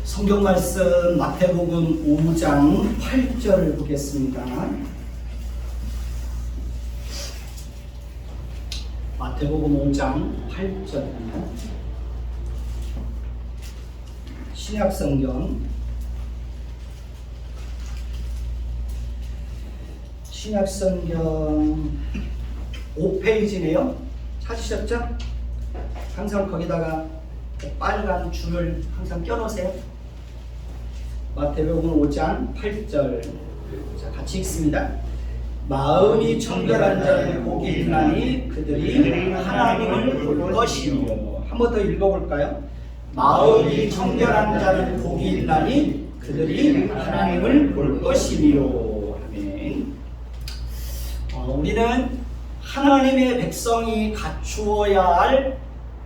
성경 말씀 마태복음 5장 8절을 보겠습니다. 마태복음 5장 8절입니다. 신약성경 5페이지네요. 찾으셨죠? 항상 거기다가 빨간 줄을 항상 껴놓으세요. 마태복음 5장 8절. 자, 같이 읽습니다. 마음이 정결한 자를 복이 있나니 그들이 하나님을 볼 것이며. 한 번 더 읽어볼까요? 마음이 정결한 자를 복이 있나니 그들이 하나님을 볼 것이며. 아멘. 우리는 하나님의 백성이 갖추어야 할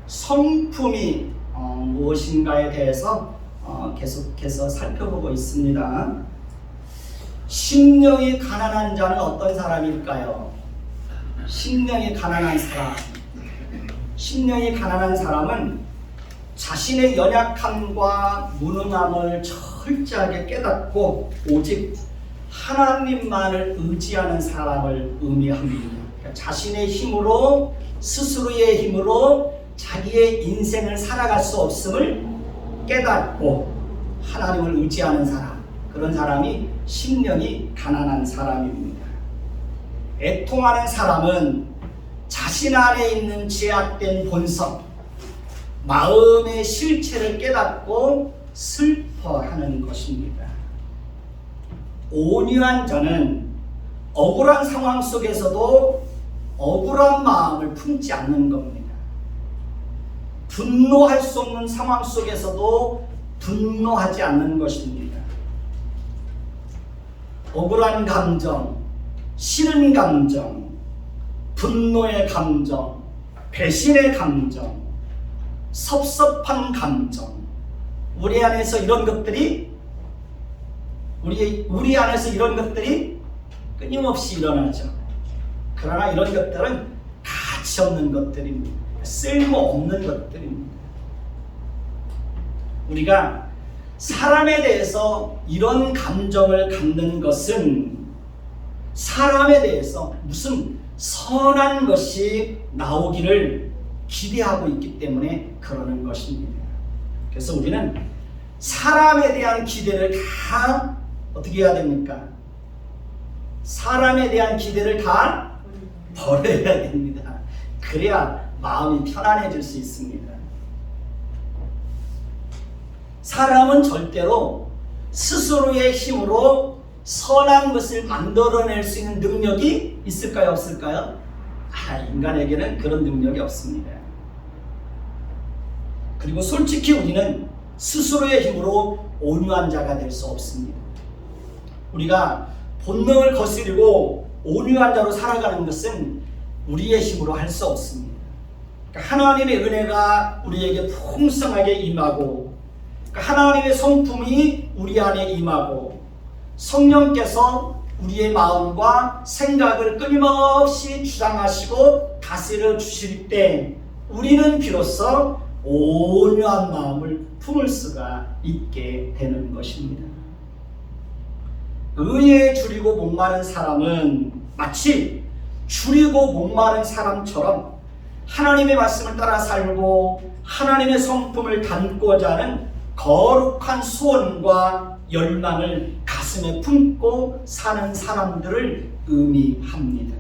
성품이 무엇인가에 대해서 계속해서 살펴보고 있습니다. 심령이 가난한 자는 어떤 사람일까요? 심령이 가난한 사람. 심령이 가난한 사람은 자신의 연약함과 무능함을 철저하게 깨닫고 오직 하나님만을 의지하는 사람을 의미합니다. 그러니까 자신의 힘으로, 스스로의 힘으로 자기의 인생을 살아갈 수 없음을 깨닫고 하나님을 의지하는 사람, 그런 사람이 심령이 가난한 사람입니다. 애통하는 사람은 자신 안에 있는 제약된 본성, 마음의 실체를 깨닫고 슬퍼하는 것입니다. 온유한 자는 억울한 상황 속에서도 억울한 마음을 품지 않는 겁니다. 분노할 수 없는 상황 속에서도 분노하지 않는 것입니다. 억울한 감정, 싫은 감정, 분노의 감정, 배신의 감정, 섭섭한 감정, 우리 안에서 이런 것들이 우리 안에서 이런 것들이 끊임없이 일어나죠. 그러나 이런 것들은 가치 없는 것들입니다. 쓸모없는 것들입니다. 우리가 사람에 대해서 이런 감정을 갖는 것은 사람에 대해서 무슨 선한 것이 나오기를 기대하고 있기 때문에 그러는 것입니다. 그래서 우리는 사람에 대한 기대를 다 어떻게 해야 됩니까? 사람에 대한 기대를 다 버려야 됩니다. 그래야 마음이 편안해질 수 있습니다. 사람은 절대로 스스로의 힘으로 선한 것을 만들어낼 수 있는 능력이 있을까요? 없을까요? 인간에게는 그런 능력이 없습니다. 그리고 솔직히 우리는 스스로의 힘으로 온유한 자가 될 수 없습니다. 우리가 본능을 거스르고 온유한 자로 살아가는 것은 우리의 힘으로 할 수 없습니다. 그러니까 하나님의 은혜가 우리에게 풍성하게 임하고, 그러니까 하나님의 성품이 우리 안에 임하고, 성령께서 우리의 마음과 생각을 끊임없이 주장하시고 다스려 주실 때 우리는 비로소 온유한 마음을 품을 수가 있게 되는 것입니다. 의에 줄이고 목마른 사람은 마치 줄이고 목마른 사람처럼 하나님의 말씀을 따라 살고 하나님의 성품을 담고자 하는 거룩한 소원과 열망을 가슴에 품고 사는 사람들을 의미합니다.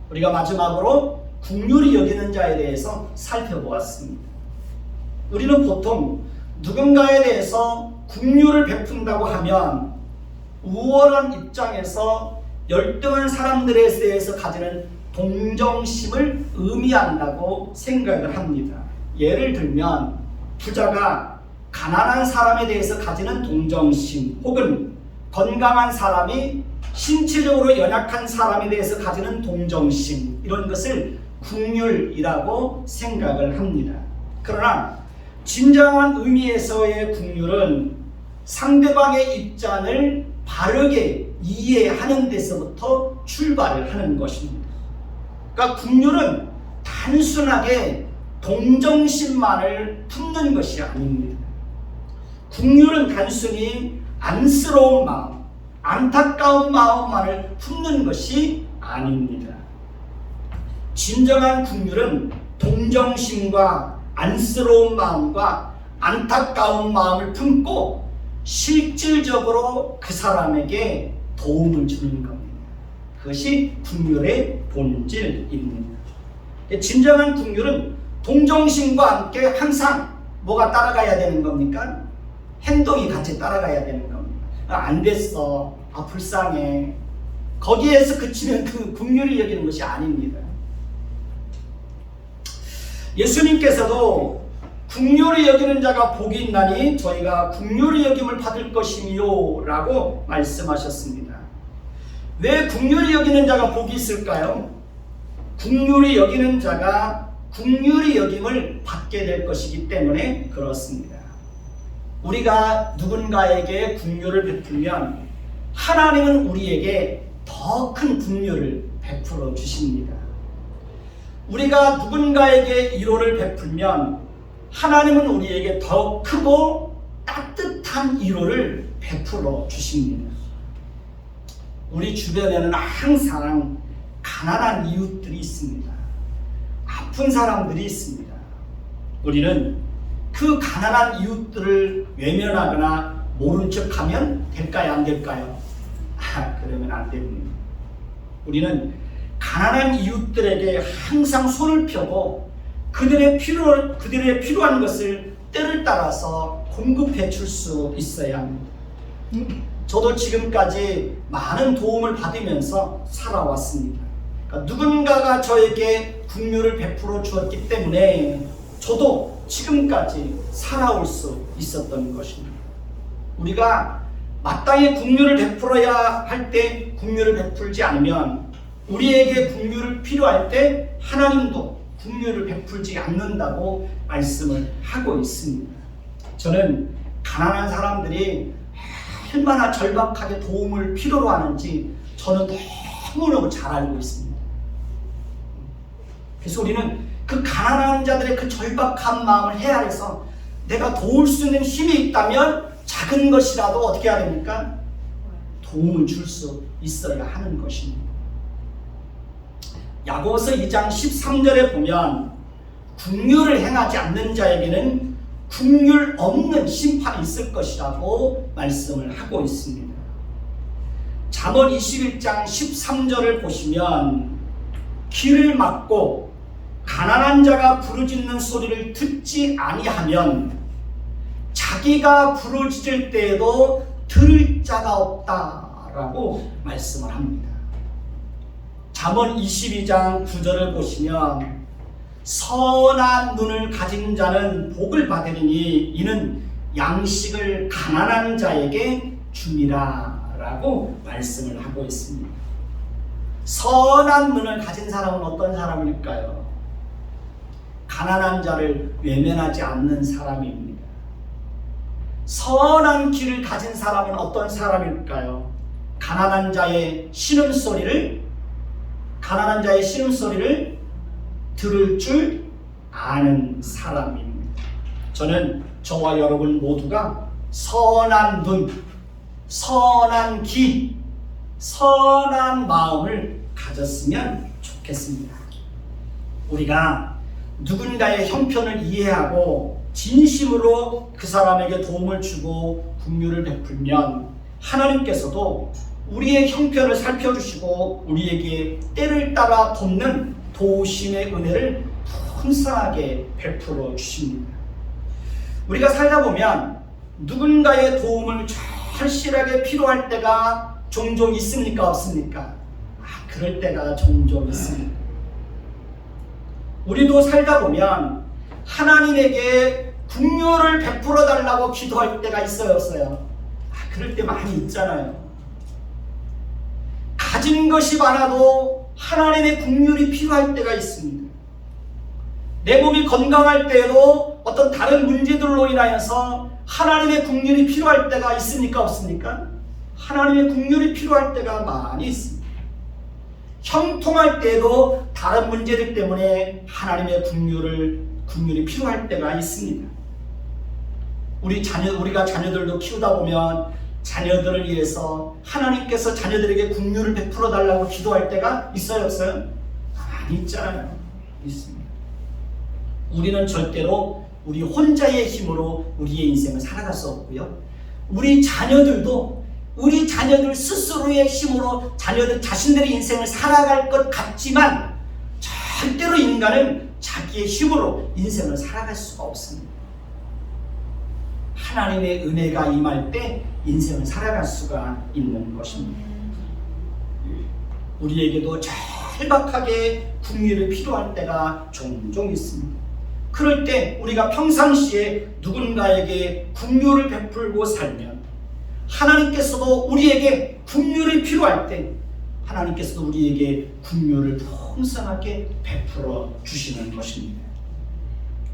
우리가 마지막으로 긍휼히 여기는 자에 대해서 살펴보았습니다. 우리는 보통 누군가에 대해서 긍휼을 베푼다고 하면 우월한 입장에서 열등한 사람들에 대해서 가지는 동정심을 의미한다고 생각을 합니다. 예를 들면 부자가 가난한 사람에 대해서 가지는 동정심, 혹은 건강한 사람이 신체적으로 연약한 사람에 대해서 가지는 동정심, 이런 것을 긍휼이라고 생각을 합니다. 그러나 진정한 의미에서의 긍휼은 상대방의 입장을 바르게 이해하는 데서부터 출발을 하는 것입니다. 그러니까 긍휼은 단순하게 동정심만을 품는 것이 아닙니다. 긍휼은 단순히 안쓰러운 마음, 안타까운 마음만을 품는 것이 아닙니다. 진정한 긍휼은 동정심과 안쓰러운 마음과 안타까운 마음을 품고 실질적으로 그 사람에게 도움을 주는 겁니다. 그것이 긍휼의 본질입니다. 진정한 긍휼은 동정심과 함께 항상 뭐가 따라가야 되는 겁니까? 행동이 같이 따라가야 되는 겁니다. 안 됐어. 불쌍해. 거기에서 그치면 그 긍휼히 여기는 것이 아닙니다. 예수님께서도 긍휼히 여기는 자가 복이 있나니 저희가 긍휼히 여김을 받을 것이니요 라고 말씀하셨습니다. 왜 긍휼히 여기는 자가 복이 있을까요? 긍휼히 여기는 자가 긍휼히 여김을 받게 될 것이기 때문에 그렇습니다. 우리가 누군가에게 긍휼을 베풀면 하나님은 우리에게 더 큰 긍휼을 베풀어 주십니다. 우리가 누군가에게 위로를 베풀면 하나님은 우리에게 더 크고 따뜻한 위로를 베풀어 주십니다. 우리 주변에는 항상 가난한 이웃들이 있습니다. 아픈 사람들이 있습니다. 우리는 그 가난한 이웃들을 외면하거나 모른 척하면 될까요? 안 될까요? 그러면 안 됩니다. 우리는 가난한 이웃들에게 항상 손을 펴고 그들의 필요한 것을 때를 따라서 공급해 줄 수 있어야 합니다. 저도 지금까지 많은 도움을 받으면서 살아왔습니다. 그러니까 누군가가 저에게 긍휼을 베풀어 주었기 때문에 저도 지금까지 살아올 수 있었던 것입니다. 우리가 마땅히 긍휼을 베풀어야 할 때 긍휼을 베풀지 않으면 우리에게 긍휼을 필요할 때 하나님도 긍휼을 베풀지 않는다고 말씀을 하고 있습니다. 저는 가난한 사람들이 얼마나 절박하게 도움을 필요로 하는지 저는 너무너무 잘 알고 있습니다. 그래서 우리는 그 가난한 자들의 그 절박한 마음을 헤아려서 내가 도울 수 있는 힘이 있다면 작은 것이라도 어떻게 해야 됩니까? 도움을 줄 수 있어야 하는 것입니다. 야고보서 2장 13절에 보면 긍휼을 행하지 않는 자에게는 긍휼 없는 심판이 있을 것이라고 말씀을 하고 있습니다. 잠언 21장 13절을 보시면 귀를 막고 가난한 자가 부르짖는 소리를 듣지 아니하면 자기가 부르짖을 때에도 들을 자가 없다라고 말씀을 합니다. 잠언 22장 9절을 보시면 선한 눈을 가진 자는 복을 받으리니 이는 양식을 가난한 자에게 주니라 라고 말씀을 하고 있습니다. 선한 눈을 가진 사람은 어떤 사람일까요? 가난한 자를 외면하지 않는 사람입니다. 선한 귀를 가진 사람은 어떤 사람일까요? 가난한 자의 신음소리를 들을 줄 아는 사람입니다. 저는 저와 여러분 모두가 선한 눈, 선한 귀, 선한 마음을 가졌으면 좋겠습니다. 우리가 누군가의 형편을 이해하고 진심으로 그 사람에게 도움을 주고 긍휼을 베풀면 하나님께서도 우리의 형편을 살펴주시고 우리에게 때를 따라 돕는 도우심의 은혜를 풍성하게 베풀어 주십니다. 우리가 살다 보면 누군가의 도움을 절실하게 필요할 때가 종종 있습니까? 없습니까? 그럴 때가 종종 있습니다. 우리도 살다 보면 하나님에게 긍휼을 베풀어 달라고 기도할 때가 있어요, 없어요? 그럴 때 많이 있잖아요. 가진 것이 많아도 하나님의 긍휼이 필요할 때가 있습니다. 내 몸이 건강할 때에도 어떤 다른 문제들로 인하여서 하나님의 긍휼이 필요할 때가 있습니까? 없습니까? 하나님의 긍휼이 필요할 때가 많이 있습니다. 형통할 때에도 다른 문제들 때문에 하나님의 긍휼이 필요할 때가 있습니다. 우리가 자녀들도 키우다 보면 자녀들을 위해서 하나님께서 자녀들에게 긍휼을 베풀어 달라고 기도할 때가 있어요, 없어요? 많이 있잖아요. 있습니다. 우리는 절대로 우리 혼자의 힘으로 우리의 인생을 살아갈 수 없고요. 우리 자녀들도 우리 자녀들 스스로의 힘으로 자녀들 자신들의 인생을 살아갈 것 같지만 절대로 인간은 자기의 힘으로 인생을 살아갈 수가 없습니다. 하나님의 은혜가 임할 때 인생을 살아갈 수가 있는 것입니다. 우리에게도 절박하게 긍휼이 필요할 때가 종종 있습니다. 그럴 때 우리가 평상시에 누군가에게 긍휼을 베풀고 살면 하나님께서도 우리에게 긍휼이 필요할 때 하나님께서도 우리에게 긍휼을 풍성하게 베풀어 주시는 것입니다.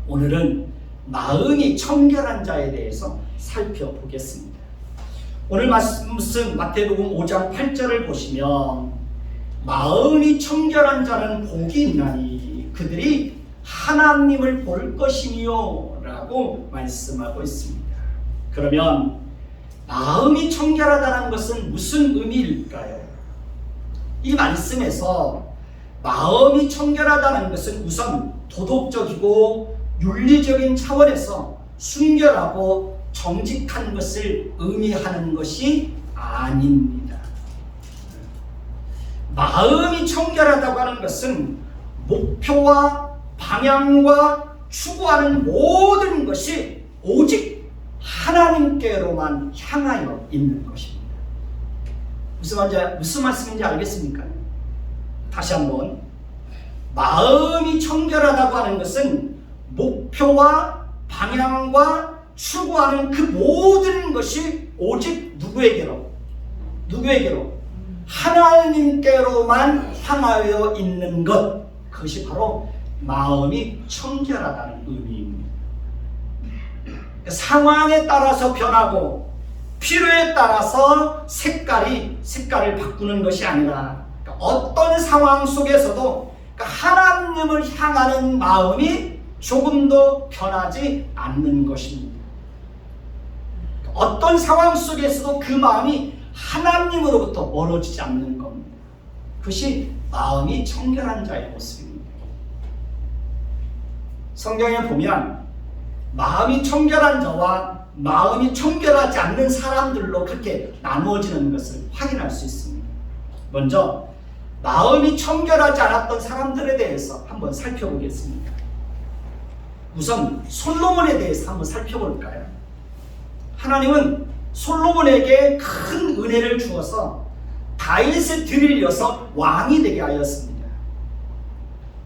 오늘은 마음이 청결한 자에 대해서 살펴보겠습니다. 오늘 말씀 마태복음 5장 8절을 보시면 마음이 청결한 자는 복이 있나니 그들이 하나님을 볼 것이니요 라고 말씀하고 있습니다. 그러면 마음이 청결하다는 것은 무슨 의미일까요? 이 말씀에서 마음이 청결하다는 것은 우선 도덕적이고 윤리적인 차원에서 순결하고 정직한 것을 의미하는 것이 아닙니다. 마음이 청결하다고 하는 것은 목표와 방향과 추구하는 모든 것이 오직 하나님께로만 향하여 있는 것입니다. 무슨 말씀인지 알겠습니까? 다시 한번, 마음이 청결하다고 하는 것은 목표와 방향과 추구하는 그 모든 것이 오직 누구에게로? 하나님께로만 향하여 있는 것, 그것이 바로 마음이 청결하다는 의미입니다. 상황에 따라서 변하고 필요에 따라서 색깔을 바꾸는 것이 아니라 어떤 상황 속에서도 하나님을 향하는 마음이 조금도 변하지 않는 것입니다. 어떤 상황 속에서도 그 마음이 하나님으로부터 멀어지지 않는 겁니다. 그것이 마음이 청결한 자의 모습입니다. 성경에 보면 마음이 청결한 자와 마음이 청결하지 않는 사람들로 그렇게 나누어지는 것을 확인할 수 있습니다. 먼저 마음이 청결하지 않았던 사람들에 대해서 한번 살펴보겠습니다. 우선 솔로몬에 대해서 한번 살펴볼까요? 하나님은 솔로몬에게 큰 은혜를 주어서 다윗의 뒤를 이어서 왕이 되게 하였습니다.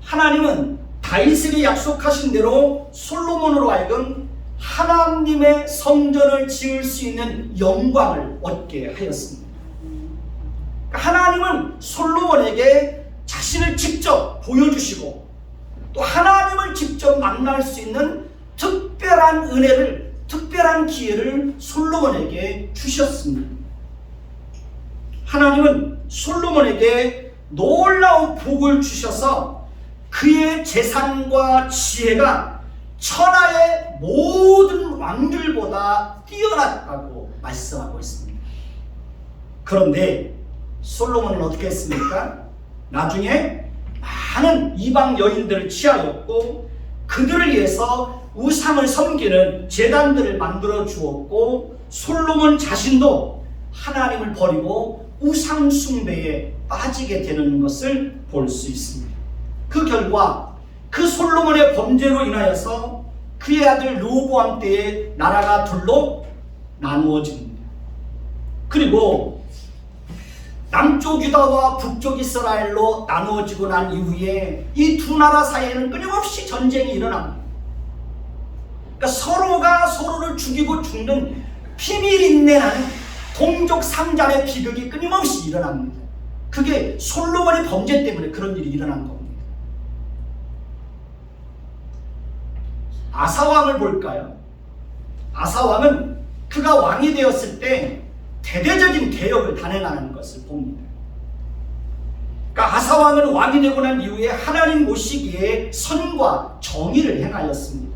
하나님은 다윗에게 약속하신 대로 솔로몬으로 하여금 하나님의 성전을 지을 수 있는 영광을 얻게 하였습니다. 하나님은 솔로몬에게 자신을 직접 보여주시고 또 하나님을 직접 만날 수 있는 특별한 은혜를, 특별한 기회를 솔로몬에게 주셨습니다. 하나님은 솔로몬에게 놀라운 복을 주셔서 그의 재산과 지혜가 천하의 모든 왕들보다 뛰어났다고 말씀하고 있습니다. 그런데 솔로몬은 어떻게 했습니까? 나중에 많은 이방 여인들을 취하였고 그들을 위해서 우상을 섬기는 제단들을 만들어 주었고 솔로몬 자신도 하나님을 버리고 우상 숭배에 빠지게 되는 것을 볼 수 있습니다. 그 결과 그 솔로몬의 범죄로 인하여서 그의 아들 르호보암 때에 나라가 둘로 나누어집니다. 그리고 남쪽 유다와 북쪽 이스라엘로 나누어지고 난 이후에 이 두 나라 사이에는 끊임없이 전쟁이 일어납니다. 그러니까 서로가 서로를 죽이고 죽는 피밀인내 나는 동족 상잔의 비극이 끊임없이 일어납니다. 그게 솔로몬의 범죄 때문에 그런 일이 일어난 겁니다. 아사왕을 볼까요? 아사왕은 그가 왕이 되었을 때 대대적인 개혁을 단행하는 것을 봅니다. 그러니까 아사왕은 왕이 되고 난 이후에 하나님 모시기에 선과 정의를 행하였습니다.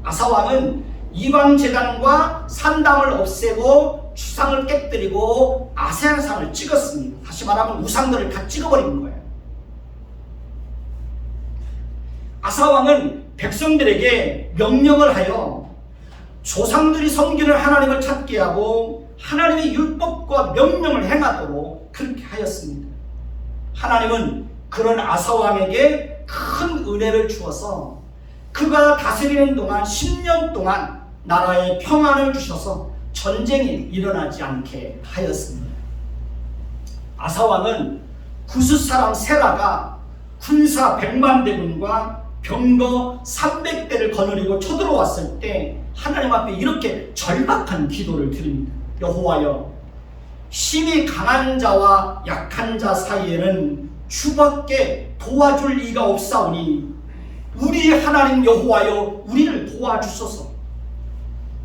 아사왕은 이방 제단과 산당을 없애고 주상을 깨뜨리고 아세라상을 찍었습니다. 다시 말하면 우상들을 다 찍어버린 거예요. 아사왕은 백성들에게 명령을 하여 조상들이 섬기는 하나님을 찾게 하고 하나님의 율법과 명령을 행하도록 그렇게 하였습니다. 하나님은 그런 아사왕에게 큰 은혜를 주어서 그가 다스리는 동안 10년 동안 나라에 평안을 주셔서 전쟁이 일어나지 않게 하였습니다. 아사왕은 구스 사람 세라가 군사 100만 대군과 병거 300대를 거느리고 쳐들어왔을 때 하나님 앞에 이렇게 절박한 기도를 드립니다. 여호와여, 힘이 강한 자와 약한 자 사이에는 주밖에 도와줄 이가 없사오니 우리 하나님 여호와여, 우리를 도와주소서.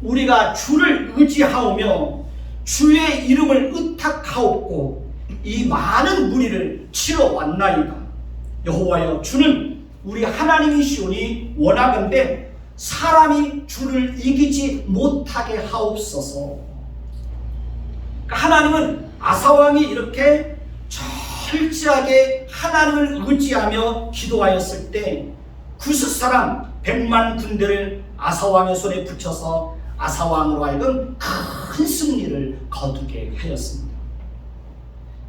우리가 주를 의지하오며 주의 이름을 의탁하옵고 이 많은 무리를 치러 왔나이다. 여호와여, 주는 우리 하나님이시오니 원하건대 사람이 주를 이기지 못하게 하옵소서. 하나님은 아사왕이 이렇게 철저하게 하나님을 의지하며 기도하였을 때 구스 사람 100만 군대를 아사왕의 손에 붙여서 아사왕으로 하여금 큰 승리를 거두게 하였습니다.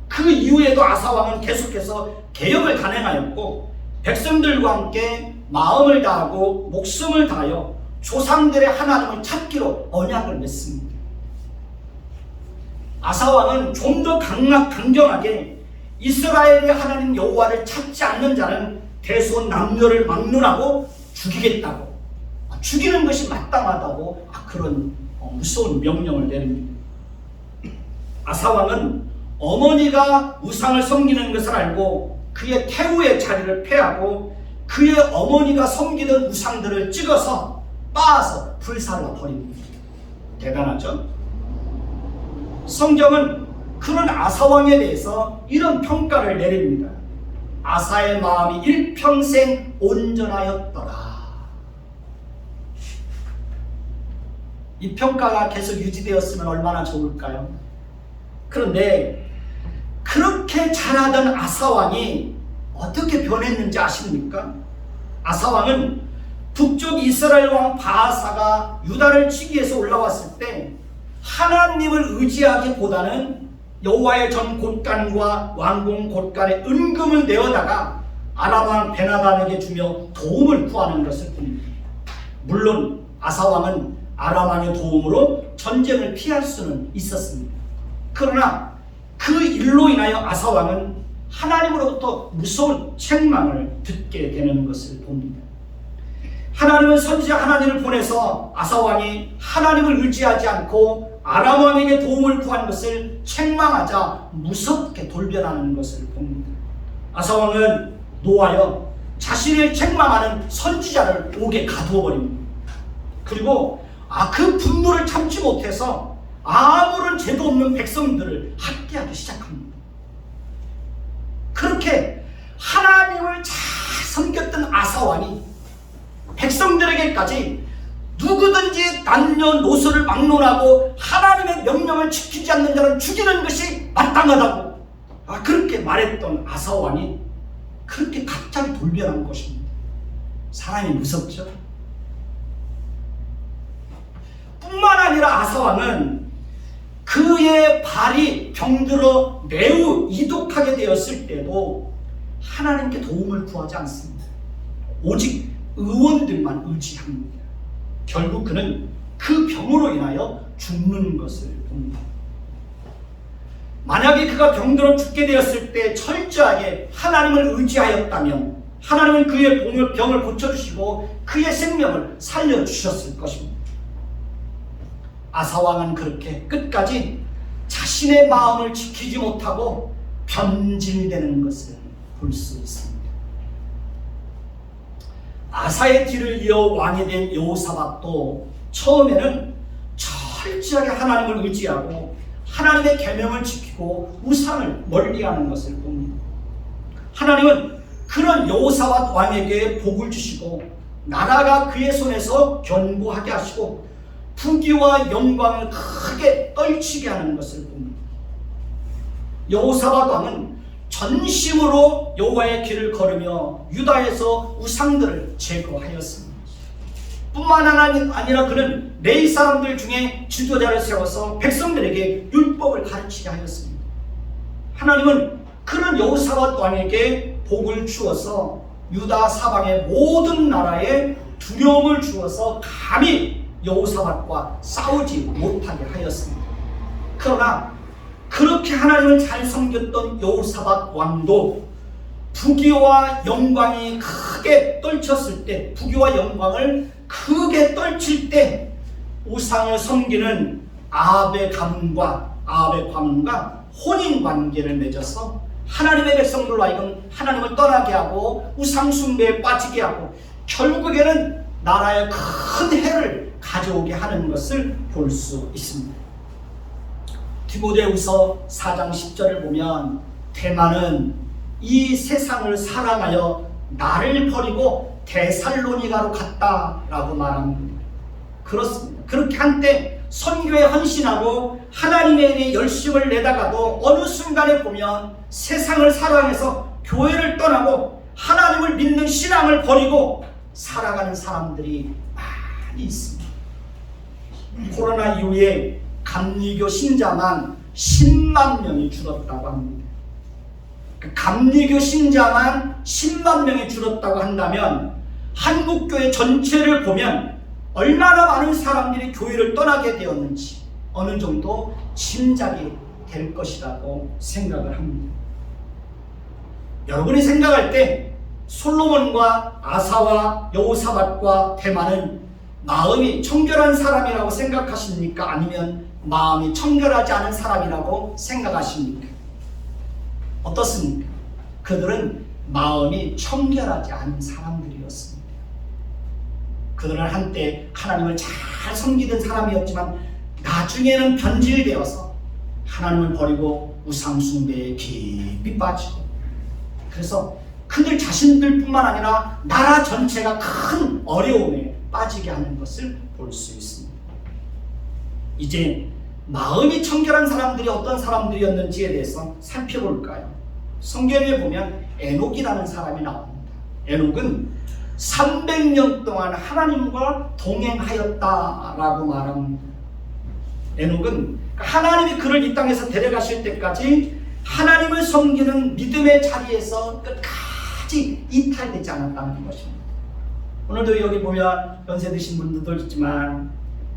그 이후에도 아사왕은 계속해서 개혁을 단행하였고 백성들과 함께 마음을 다하고 목숨을 다하여 조상들의 하나님을 찾기로 언약을 맺습니다. 아사왕은 좀 더 강경하게 이스라엘의 하나님 여호와를 찾지 않는 자는 대소 남녀를 막론하고 죽이겠다고, 죽이는 것이 마땅하다고 그런 무서운 명령을 내립니다. 아사왕은 어머니가 우상을 섬기는 것을 알고 그의 태후의 자리를 폐하고 그의 어머니가 섬기던 우상들을 찍어서 빻아서 불살라 버립니다. 대단하죠? 성경은 그런 아사왕에 대해서 이런 평가를 내립니다. 아사의 마음이 일평생 온전하였더라. 이 평가가 계속 유지되었으면 얼마나 좋을까요? 그런데 그렇게 잘하던 아사왕이 어떻게 변했는지 아십니까? 아사왕은 북쪽 이스라엘 왕 바하사가 유다를 치기 위해서 올라왔을 때 하나님을 의지하기보다는 여호와의 전 곳간과 왕궁 곳간에 은금을 내어다가 아람 왕 베나단에게 주며 도움을 구하는 것을 봅니다. 물론 아사왕은 아람 왕의 도움으로 전쟁을 피할 수는 있었습니다. 그러나 그 일로 인하여 아사왕은 하나님으로부터 무서운 책망을 듣게 되는 것을 봅니다. 하나님은 선지자 하나님을 보내서 아사왕이 하나님을 의지하지 않고 아람 왕에게 도움을 구한 것을 책망하자 무섭게 돌변하는 것을 봅니다. 아사왕은 노하여 자신을 책망하는 선지자를 옥에 가두어 버립니다. 그리고 그 분노를 참지 못해서 아무런 죄도 없는 백성들을 학대하기 시작합니다. 그렇게 하나님을 잘 섬겼던 아사왕이 백성들에게까지 누구든지 남녀노소를 막론하고 하나님의 명령을 지키지 않는 자는 죽이는 것이 마땅하다고 그렇게 말했던 아사왕이 그렇게 갑자기 돌변한 것입니다. 사람이 무섭죠? 뿐만 아니라 아사왕은 그의 발이 병들어 매우 이독하게 되었을 때도 하나님께 도움을 구하지 않습니다. 오직 의원들만 의지합니다. 결국 그는 그 병으로 인하여 죽는 것을 봅니다. 만약에 그가 병들어 죽게 되었을 때 철저하게 하나님을 의지하였다면 하나님은 그의 병을 고쳐주시고 그의 생명을 살려주셨을 것입니다. 아사왕은 그렇게 끝까지 자신의 마음을 지키지 못하고 변질되는 것을 볼 수 있습니다. 아사의 뒤를 이어 왕이 된 여호사밧도 처음에는 철저하게 하나님을 의지하고 하나님의 계명을 지키고 우상을 멀리하는 것을 봅니다. 하나님은 그런 여호사밧 왕에게 복을 주시고 나라가 그의 손에서 견고하게 하시고 부귀와 영광을 크게 떨치게 하는 것을 봅니다. 여호사밧 왕은 전심으로 여호와의 길을 걸으며 유다에서 우상들을 제거하였습니다. 뿐만 아니라 그는 레위 사람들 중에 지도자를 세워서 백성들에게 율법을 가르치게 하였습니다. 하나님은 그런 여호사밧 왕에게 복을 주어서 유다 사방의 모든 나라에 두려움을 주어서 감히 여호사밧과 싸우지 못하게 하였습니다. 그러나 그렇게 하나님을 잘 섬겼던 여호사밧 왕도 부귀와 영광이 크게 떨쳤을 때, 부귀와 영광을 크게 떨칠 때 우상을 섬기는 아합의 가문과 혼인관계를 맺어서 하나님의 백성들로 하여금 하나님을 떠나게 하고 우상 숭배에 빠지게 하고 결국에는 나라에 큰 해를 가져오게 하는 것을 볼 수 있습니다. 디모데후서 4장 10절을 보면 대만은 이 세상을 사랑하여 나를 버리고 데살로니가로 갔다라고 말합니다. 그렇습니다. 그렇게 한때 선교에 헌신하고 하나님의 일에 열심을 내다가도 어느 순간에 보면 세상을 사랑해서 교회를 떠나고 하나님을 믿는 신앙을 버리고 살아가는 사람들이 많이 있습니다. 코로나 이후에 감리교 신자만 10만 명이 줄었다고 합니다. 감리교 신자만 10만 명이 줄었다고 한다면 한국교회 전체를 보면 얼마나 많은 사람들이 교회를 떠나게 되었는지 어느 정도 짐작이 될 것이라고 생각을 합니다. 여러분이 생각할 때 솔로몬과 아사와 여호사밧과 대만은 마음이 청결한 사람이라고 생각하십니까? 아니면 마음이 청결하지 않은 사람이라고 생각하십니까? 어떻습니까? 그들은 마음이 청결하지 않은 사람들이었습니다. 그들은 한때 하나님을 잘 섬기던 사람이었지만 나중에는 변질되어서 하나님을 버리고 우상숭배에 깊이 빠지고, 그래서 그들 자신들뿐만 아니라 나라 전체가 큰 어려움에 빠지게 하는 것을 볼 수 있습니다. 이제 마음이 청결한 사람들이 어떤 사람들이었는지에 대해서 살펴볼까요? 성경에 보면 에녹이라는 사람이 나옵니다. 에녹은 300년 동안 하나님과 동행하였다라고 말합니다. 에녹은 하나님이 그를 이 땅에서 데려가실 때까지 하나님을 섬기는 믿음의 자리에서 끝까지 이탈되지 않았다는 것입니다. 오늘도 여기 보면 연세 드신 분들도 있지만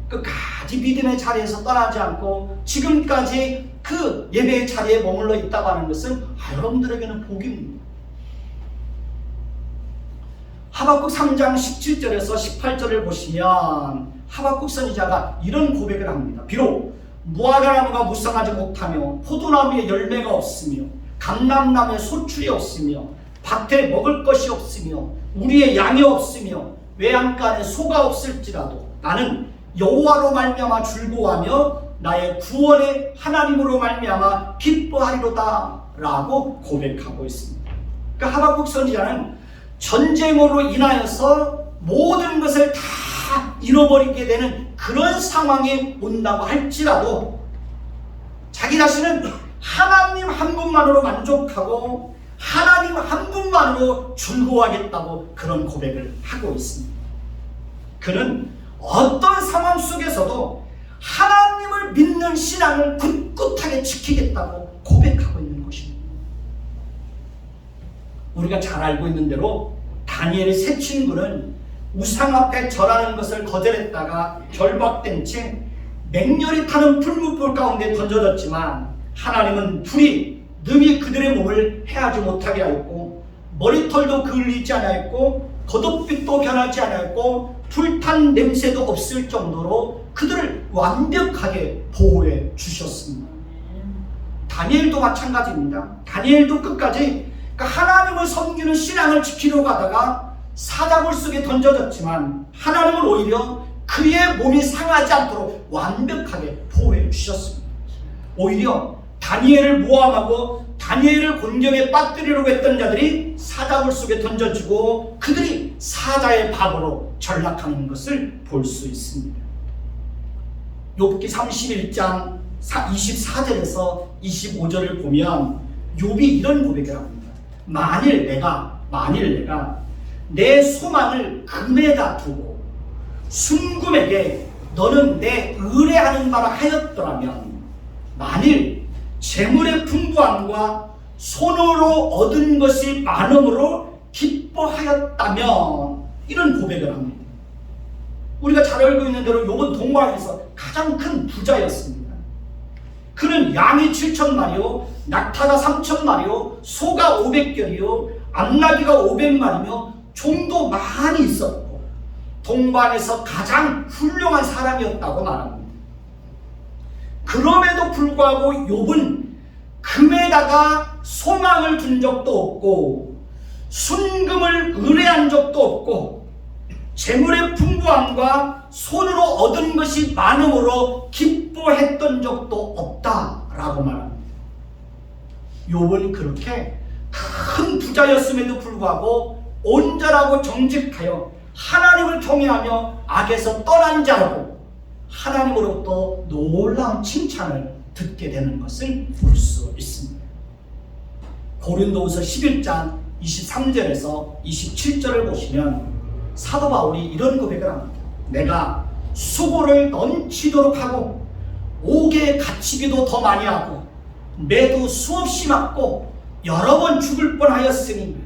끝까지 믿음의 자리에서 떠나지 않고 지금까지 그 예배의 자리에 머물러 있다고 하는 것은 여러분들에게는 복입니다. 하박국 3장 17절에서 18절을 보시면 하박국 선지자가 이런 고백을 합니다. 비록 무화과나무가 무성하지 못하며 포도나무에 열매가 없으며 감람나무에 소출이 없으며 밭에 먹을 것이 없으며 우리의 양이 없으며 외양간에 소가 없을지라도 나는 여호와로 말미암아 즐거워하며 나의 구원의 하나님으로 말미암아 기뻐하리로다 라고 고백하고 있습니다. 그러니까 하박국 선지자는 전쟁으로 인하여서 모든 것을 다 잃어버리게 되는 그런 상황이 온다고 할지라도 자기 자신은 하나님 한 분만으로 만족하고 하나님 한 분만으로 즐거워하겠다고 그런 고백을 하고 있습니다. 그는 어떤 상황 속에서도 하나님을 믿는 신앙을 굳굳하게 지키겠다고 고백하고 있는 것입니다. 우리가 잘 알고 있는 대로 다니엘의 세 친구는 우상 앞에 절하는 것을 거절했다가 결박된 채 맹렬히 타는 풀무불 가운데 던져졌지만 하나님은 불이 능히 그들의 몸을 해하지 못하게 하였고 머리털도 그을리지 않았고 겉옷빛도 변하지 않았고 불탄 냄새도 없을 정도로 그들을 완벽하게 보호해 주셨습니다. 다니엘도 마찬가지입니다. 다니엘도 끝까지 하나님을 섬기는 신앙을 지키려고 하다가 사자굴 속에 던져졌지만 하나님은 오히려 그의 몸이 상하지 않도록 완벽하게 보호해 주셨습니다. 오히려 다니엘을 모함하고 다니엘을 곤경에 빠뜨리려고 했던 자들이 사자굴 속에 던져지고 그들이 사자의 밥으로 전락하는 것을 볼 수 있습니다. 욥기 31장 24절에서 25절을 보면 욥이 이런 고백을 합니다. 만일 내가 내 소망을 금에다 두고 순금에게 너는 내 의뢰하는 바라 하였더라면, 만일 재물의 풍부함과 손으로 얻은 것이 많음으로 기뻐하였다면, 이런 고백을 합니다. 우리가 잘 알고 있는 대로 욥은 동방에서 가장 큰 부자였습니다. 그는 양이 7,000마리요, 낙타가 3,000마리요, 소가 500결이요, 암나귀가 500마리며 종도 많이 있었고 동방에서 가장 훌륭한 사람이었다고 말합니다. 그럼에도 불구하고 욥은 금에다가 소망을 둔 적도 없고 순금을 의뢰한 적도 없고 재물의 풍부함과 손으로 얻은 것이 많음으로 기뻐했던 적도 없다라고 말합니다. 욥은 그렇게 큰 부자였음에도 불구하고 온전하고 정직하여 하나님을 경외하며 악에서 떠난 자라고 하나님으로부터 놀라운 칭찬을 듣게 되는 것을 볼 수 있습니다. 고린도후서 11장 23절에서 27절을 보시면 사도 바울이 이런 고백을 합니다. 내가 수고를 넘치도록 하고 옥에 갇히기도 더 많이 하고 매도 수없이 맞고 여러 번 죽을 뻔하였으니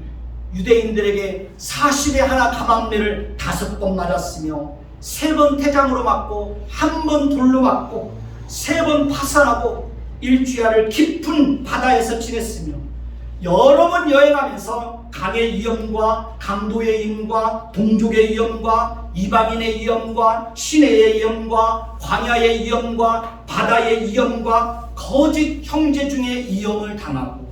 유대인들에게 40에 하나 감암매를 5번 맞았으며 3번 태장으로 맞고 1번 돌로 맞고 3번 파산하고 일주야를 깊은 바다에서 지냈으며 여러 번 여행하면서 강의 위험과 강도의 위험과 동족의 위험과 이방인의 위험과 시내의 위험과 광야의 위험과 바다의 위험과 거짓 형제 중에 위험을 당하고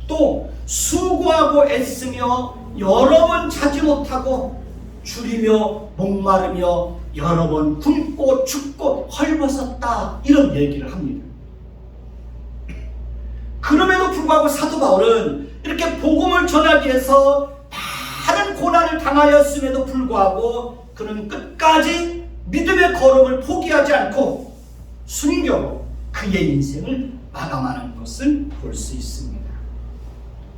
또 수고하고 애쓰며 여러 번 자지 못하고 줄이며 목마르며 여러 번 굶고 춥고 헐벗었다, 이런 얘기를 합니다. 그럼에도 불구하고 사도 바울은 이렇게 복음을 전하기 위해서 많은 고난을 당하였음에도 불구하고 그는 끝까지 믿음의 걸음을 포기하지 않고 순교로 그의 인생을 마감하는 것을 볼 수 있습니다.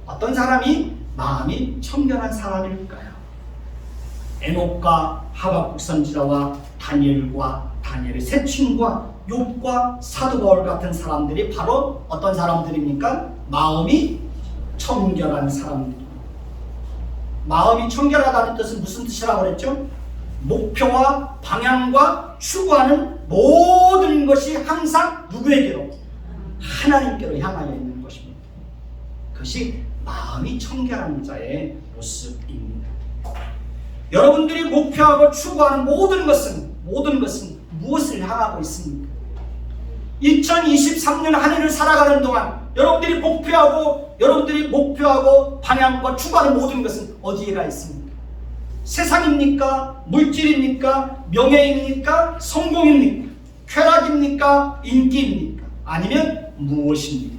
어떤 사람이 마음이 청결한 사람일까요? 에녹과 하박국 선지자와 다니엘의 세 친구와 욥과 사도 바울 같은 사람들이 바로 어떤 사람들입니까? 마음이 청결한 사람들. 마음이 청결하다는 뜻은 무슨 뜻이라고 그랬죠? 목표와 방향과 추구하는 모든 것이 항상 누구에게로? 하나님께로 향하여 있는 것입니다. 그것이 마음이 청결한 자의 모습입니다. 여러분들이 목표하고 추구하는 모든 것은 무엇을 향하고 있습니까? 2023년 한 해를 살아가는 동안 여러분들이 목표하고 방향과 추구하는 모든 것은 어디에가 있습니까? 세상입니까? 물질입니까? 명예입니까? 성공입니까? 쾌락입니까? 인기입니까? 아니면 무엇입니까?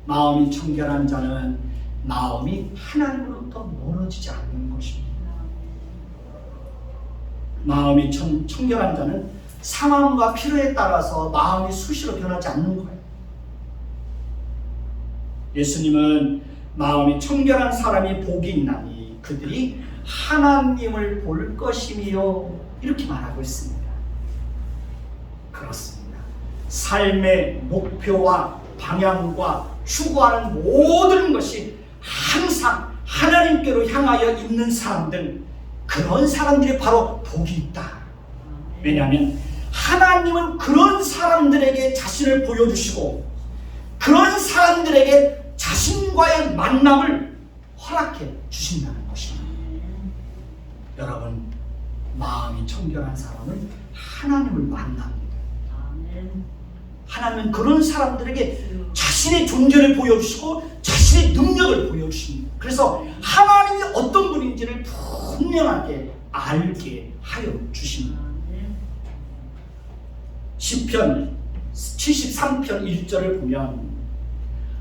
마음이 청결한 자는 마음이 하나님으로부터 멀어지지 않는 것입니다. 마음이 청결한 자는 상황과 필요에 따라서 마음이 수시로 변하지 않는 거예요. 예수님은 마음이 청결한 사람이 복이 있나니 그들이 하나님을 볼 것이며 이렇게 말하고 있습니다. 그렇습니다. 삶의 목표와 방향과 추구하는 모든 것이 항상 하나님께로 향하여 있는 사람들, 그런 사람들이 바로 복이 있다. 왜냐하면 하나님은 그런 사람들에게 자신을 보여주시고 그런 사람들에게 자신과의 만남을 허락해 주신다는 것입니다. 여러분, 마음이 청결한 사람은 하나님을 만납니다. 하나님은 그런 사람들에게 자신의 존재를 보여주시고 자신의 능력을 보여주십니다. 그래서 하나님이 어떤 분인지를 분명하게 알게 하여 주십니다. 시편 73편 1절을 보면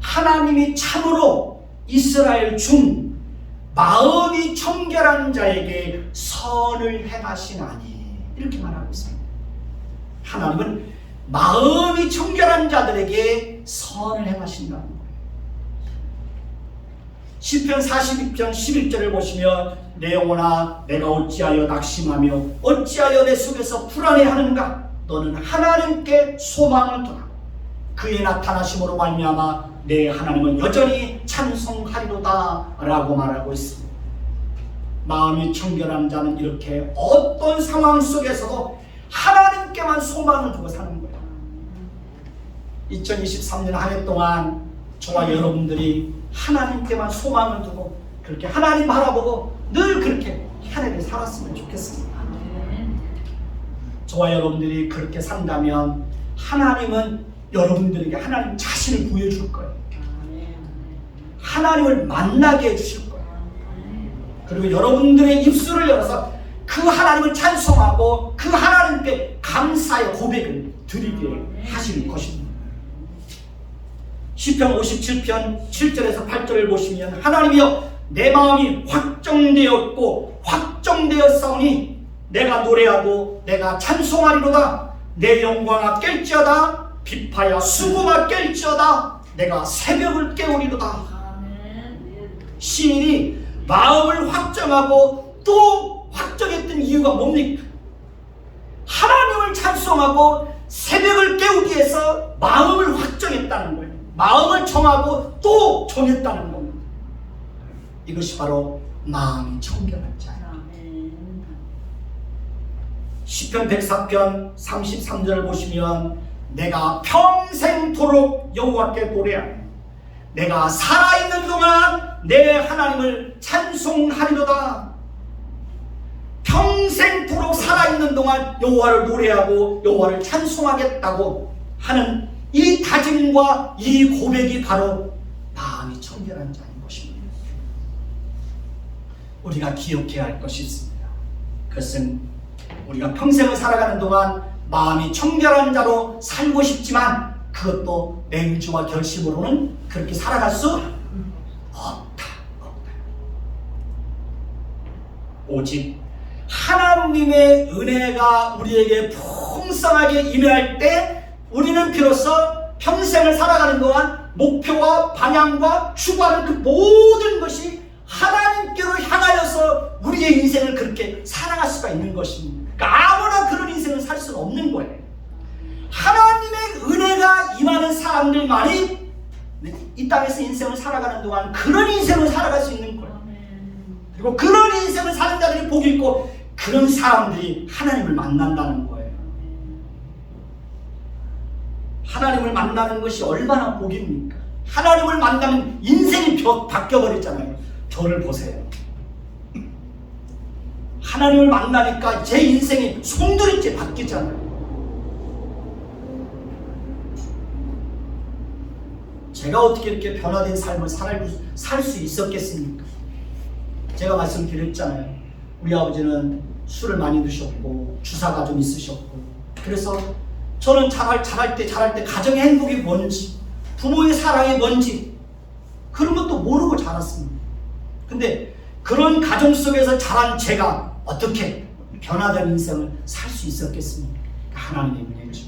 하나님이 참으로 이스라엘 중 마음이 청결한 자에게 선을 행하시나니 이렇게 말하고 있습니다. 하나님은 마음이 청결한 자들에게 선을 행하신다는 거예요. 시편 42편 11절을 보시면 내 영혼아 내가 어찌하여 낙심하며 어찌하여 내 속에서 불안해하는가. 너는 하나님께 소망을 두라. 그의 나타나심으로 말미암아 내 하나님은 여전히 찬송하리로다 라고 말하고 있습니다. 마음이 청결한 자는 이렇게 어떤 상황 속에서도 하나님께만 소망을 두고 사는 거예요. 2023년 한 해 동안 저와 여러분들이 하나님께만 소망을 두고 그렇게 하나님 바라보고 늘 그렇게 한 해를 살았으면 좋겠습니다. 저와 여러분들이 그렇게 산다면 하나님은 여러분들에게 하나님 자신을 보여줄 거예요. 하나님을 만나게 해주실 거예요. 그리고 여러분들의 입술을 열어서 그 하나님을 찬송하고 그 하나님께 감사의 고백을 드리게 하실 것입니다. 시편 57편 7절에서 8절을 보시면 하나님이여 내 마음이 확정되었고 확정되었사오니 내가 노래하고 내가 찬송하리로다. 내 영광아 깰지어다. 비파야 수고가 깰지어다. 내가 새벽을 깨우리로다. 시인이 마음을 확정하고 또 확정했던 이유가 뭡니까? 하나님을 찬송하고 새벽을 깨우기 위해서 마음을 확정했다는 거예요. 마음을 정하고 또 정했다는 겁니다. 이것이 바로 마음이 청결한 자예요. 시편 104편 33절을 보시면 내가 평생토록 여호와께 노래하며 내가 살아있는 동안 내 하나님을 찬송하리로다. 평생토록 살아있는 동안 여호와를 노래하고 여호와를 찬송하겠다고 하는 이 다짐과 이 고백이 바로 마음이 청결한 자인 것입니다. 우리가 기억해야 할 것이 있습니다. 그것은 우리가 평생을 살아가는 동안 마음이 청결한 자로 살고 싶지만 그것도 내 의지와 결심으로는 그렇게 살아갈 수 없다. 오직 하나님의 은혜가 우리에게 풍성하게 임할 때 우리는 비로소 평생을 살아가는 동안 목표와 방향과 추구하는 그 모든 것이 하나님께로 향하여서 우리의 인생을 그렇게 살아갈 수가 있는 것입니다. 그러니까 아무나 그런 인생을 살 수는 없는 거예요. 하나님의 은혜가 임하는 사람들만이 이 땅에서 인생을 살아가는 동안 그런 인생을 살아갈 수 있는 거예요. 그리고 그런 인생을 사는 자들이 복이 있고 그런 사람들이 하나님을 만난다는 거예요. 하나님을 만나는 것이 얼마나 복입니까? 하나님을 만나면 인생이 바뀌어버렸잖아요. 저를 보세요. 하나님을 만나니까 제 인생이 송두리째 바뀌잖아요. 제가 어떻게 이렇게 변화된 삶을 살 수 있었겠습니까? 제가 말씀드렸잖아요. 우리 아버지는 술을 많이 드셨고 주사가 좀 있으셨고 그래서 저는 자랄 때 가정의 행복이 뭔지 부모의 사랑이 뭔지 그런 것도 모르고 자랐습니다. 근데 그런 가정 속에서 자란 제가 어떻게 변화된 인생을 살 수 있었겠습니까? 하나님의 은혜죠.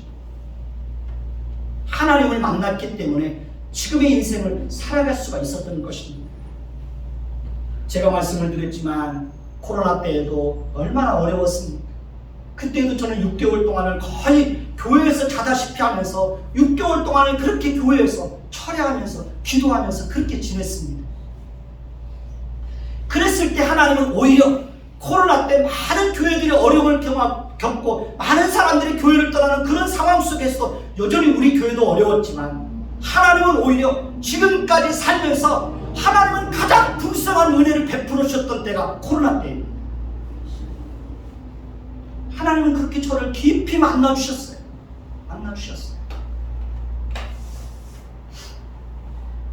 하나님을 만났기 때문에 지금의 인생을 살아갈 수가 있었던 것입니다. 제가 말씀을 드렸지만 코로나 때에도 얼마나 어려웠습니까? 그때도 저는 6개월 동안을 거의 교회에서 자다시피 하면서 6개월 동안을 그렇게 교회에서 철야하면서 기도하면서 그렇게 지냈습니다. 그랬을 때 하나님은 오히려 코로나 때 많은 교회들이 어려움을 겪고 많은 사람들이 교회를 떠나는 그런 상황 속에서 여전히 우리 교회도 어려웠지만 하나님은 오히려 지금까지 살면서 하나님은 가장 풍성한 은혜를 베풀어 주셨던 때가 코로나 때입니다. 하나님은 그렇게 저를 깊이 만나주셨어요.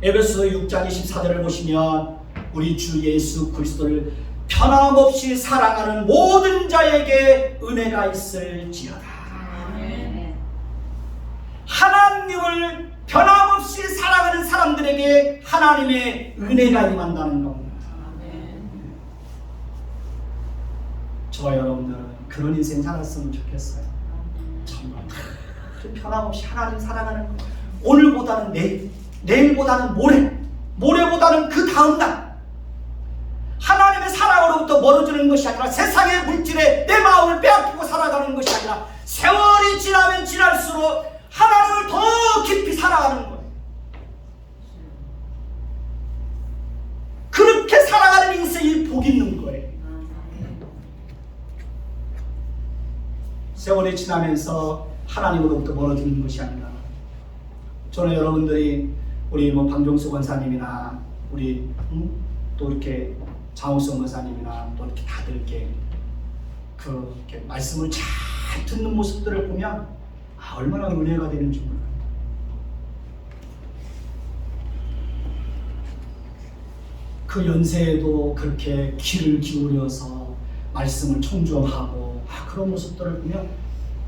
에베소서 6장 24절을 보시면 우리 주 예수 그리스도를 변함없이 사랑하는 모든 자에게 은혜가 있을지어다. 하나님을 변함없이 사랑하는 사람들에게 하나님의 은혜가 임한다는 겁니다. 저와 여러분들은 그런 인생 살았으면 좋겠어요. 정말 그 변함없이 하나님 살아가는 거. 오늘보다는 내일, 내일보다는 모레, 모레보다는 그 다음날 하나님의 사랑으로부터 멀어지는 것이 아니라 세상의 물질에 내 마음을 빼앗기고 살아가는 것이 아니라 세월이 지나면 지날수록 하나님을 더 깊이 살아가는 거예요. 그렇게 살아가는 인생이 복 있는 거예요. 세월이 지나면서 하나님으로부터 멀어지는 것이 아니라, 저는 여러분들이 우리 방종수 권사님이나 우리 또 이렇게 장우성 권사님이나 또 이렇게 다들 이렇게 이렇게 말씀을 잘 듣는 모습들을 보면 얼마나 은혜가 되는지 몰라요. 그 연세에도 그렇게 귀를 기울여서 말씀을 청중하고 그런 모습들을 보면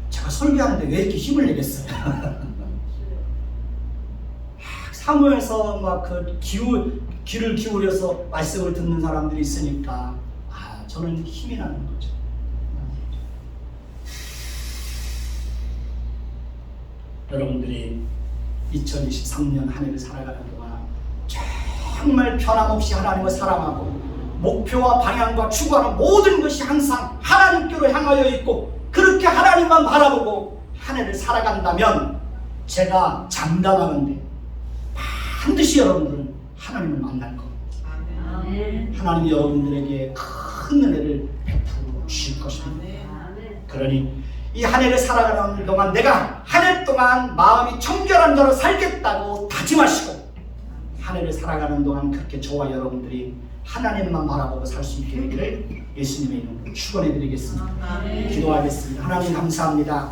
제가 설교하는데 왜 이렇게 힘을 내겠어요? 사무에서 막 귀를 기울여서 말씀을 듣는 사람들이 있으니까 저는 힘이 나는 거죠. 여러분들이 2023년 한 해를 살아가는 동안 정말 변함없이 하나님을 사랑하고 목표와 방향과 추구하는 모든 것이 항상 하나님께로 향하여 있고 그렇게 하나님만 바라보고 한 해를 살아간다면 제가 장담하는데 반드시 여러분들은 하나님을 만날 겁니다. 하나님이 여러분들에게 큰 은혜를 베풀어 주실 것입니다. 그러니 이 한 해를 살아가는 동안 내가 한 해 동안 마음이 청결한 자로 살겠다고 다짐하시고 한 해를 살아가는 동안 그렇게 저와 여러분들이 하나님만 바라보고 살 수 있게 되기를 예수님의 이름으로 축원해 드리겠습니다. 기도하겠습니다. 하나님 감사합니다.